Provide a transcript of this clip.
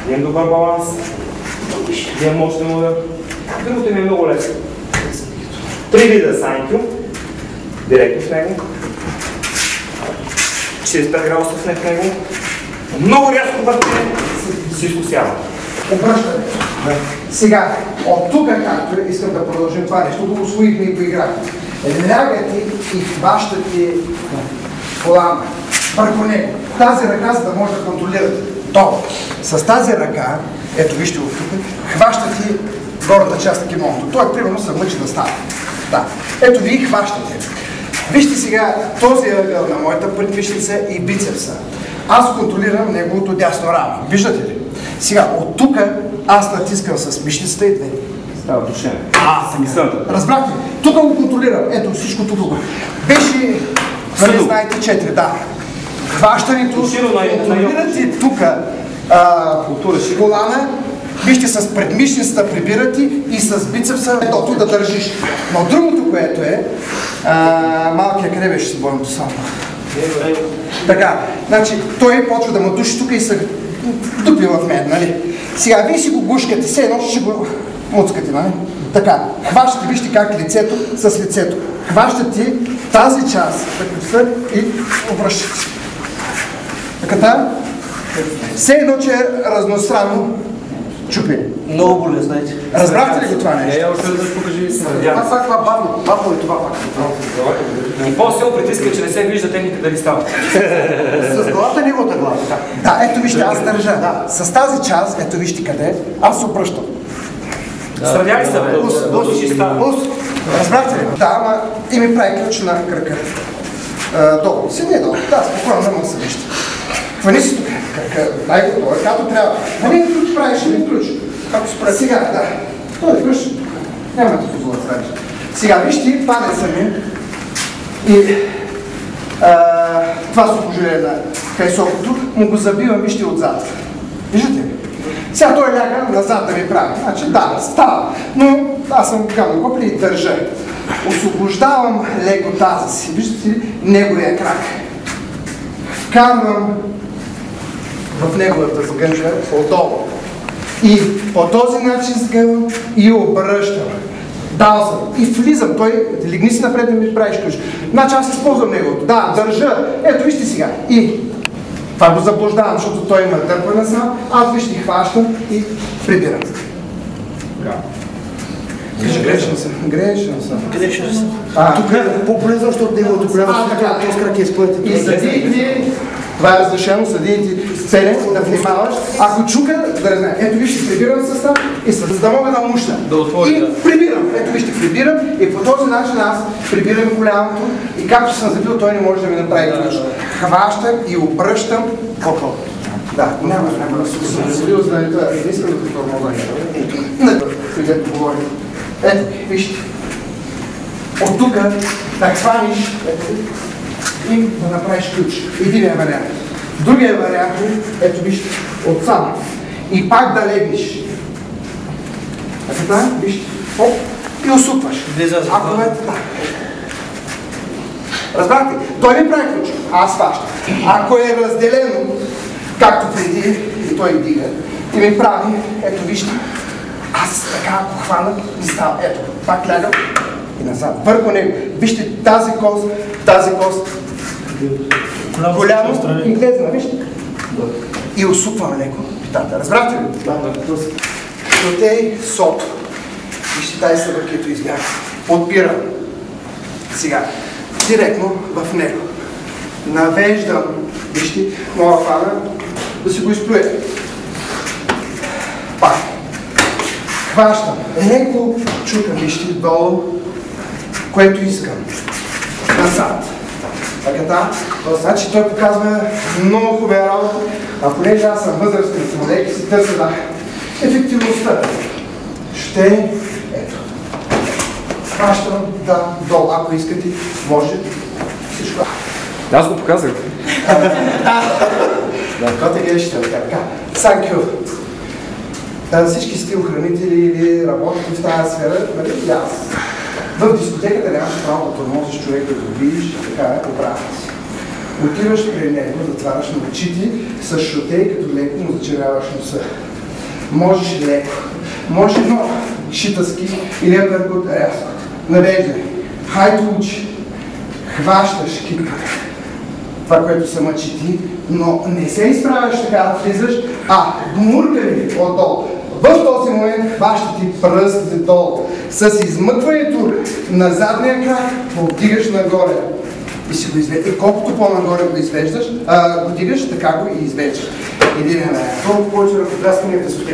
Имам добър баланс. Имам мощен удар. Другото ми е много лесно. 3 вида санкю. Директно в него. 45 градуса в него. Много рязко вътре се изкусява. Обръщане. Сега, от тук, както искам да продължим това нещо, го усвоихме и поиграхме. Лягате и хващате колана върху него. Тази ръка, за да може да контролирате. То, с тази ръка, ето вижте от тук, хващате горната част на кимоното. Той примерно се мъчи да става. Да. Ето вие хващате. Вижте сега този ъгъл на моята предвишница и бицепса. Аз контролирам неговото дясно рамо. Виждате ли? Сега, от тук аз натискам с мишницата и две. Става душене. Разбрахте? Тук го контролирам. Ето всичко тук. Беше, нали знаете, 4, да. Хващането, контролирате тук колана, вижте с предмишницата прибирате и с бицепса тук да държиш. Но другото, което е, малкият кребеш ще се борим до само. Така, значи той почва да му души тук и се дупи в мен, нали? Сега вие си го гушкате, все едно ще го муцкате, нали? Така, хващате, вижте как лицето с лицето. Хващате тази част и обръщате. Така, все едно, че е разностранно чупи. Много боле, знаете. Разбрахте ли го това нещо? Я още да покажи Това бавно, бавно е това пак. И по-силно притиска, че не се вижда техните дали стават. С главата неговата глава. Да, ето вижте, аз държа. С тази част, ето вижте къде, аз се обръщам. Сравняли се, бе. Разбрахте ли? Да, ама и ми прави ключ на кръка. Долу. Си не е долу. Да, спокойно, не мога да се вижте. Хвани си тук кръка. Дай го долу, както трябва. Хвани ключ правиш, един ключ. Както се прави. Сега, да. Той ключ. Няма да позволя да правиш. Сега, вижте, панеца ми. И това сухожилие на кайсокото му го забивам, вижте, отзад. Виждате ли? Сега той ляга назад да ми прави. Значи да, става. Но аз съм гамно копли и държа. Освобождавам леко тази си. Виждате ли? Неговия крак. Вкарвам в неговата сгънжа отдолу. И по този начин сгъвам и обръщам. Дал съм. И влизам. Той, легни си напред да ми правиш ключ. Значи аз използвам неговото. Да, държа. Ето вижте сега. И това го заблуждавам, защото той има дърпане сам. Аз вижте хващам и прибирам. Грешен съм. Грешен съм. Тук е по-полезно, защото неговото голямо с крак е изплътен. И съдиите, това е разрешено, съдиите целен да внимаваш. Ако чука, да не знае. Ето вижте, прибирам състав и за да мога да мушна. И прибирам. Ето вижте, прибирам и по този начин аз прибирам голямото и както съм забил, той не може да ми направи ключ. Хващам и обръщам по-хора. Да, няма да се забил, за да не това. Не искам да това мога да където говорим. Ето, вижте. От тук да хваниш и да направиш ключ. Единия вариант. Другия вариант е, ето вижте, отсам. И пак да легнеш. Ето така, вижте. Оп, и усукваш. Ако е така. Разбрахте? Той ми прави ключ, аз хващам. Ако е разделено, както преди, и той дига, и ми прави, ето вижте, аз така ако хвана и става. Ето, пак лягам и назад. Върху него. Вижте тази кост, голямо и глезна, вижте. И усуквам леко питата. Разбрахте ли? Протей сото. Вижте тази събъркето избяга. Подпирам. Сега, директно в него. Навеждам, вижте, моя хвана да си го изплюя. Пак. Хващам. Леко чукам, вижте, долу, което искам. Назад. Така, значи той показва много хубава работа, а понеже аз съм възрастен човек и си търся да ефективността. Ще, ето. Хващам, да, долу, ако искате, може всичко. Аз го показах. Да, те гледаш така. Thank you. Всички стилохранители или работите в тази сфера, нали, и аз. В дискотеката нямаш право да тормозиш човек да го видиш, така е, обратно си. Отиваш при него, затваряш на очите с шутей, като леко му зачеряваш носа. Можеш леко, можеш едно шитаски или апъркот рязко. Навеждай, хайде учи, хващаш кипката. Това, което се мъчи ти, но не се изправяш така да влизаш, а гмуркали отдолу. В този момент хващате пръстите долу. С измъкването на задния крак повдигаш нагоре. И си го извеждаш. И колкото по-нагоре го извеждаш, го дигаш, така го и извеждаш. Един вариант. Колко повече ръкопляскания да се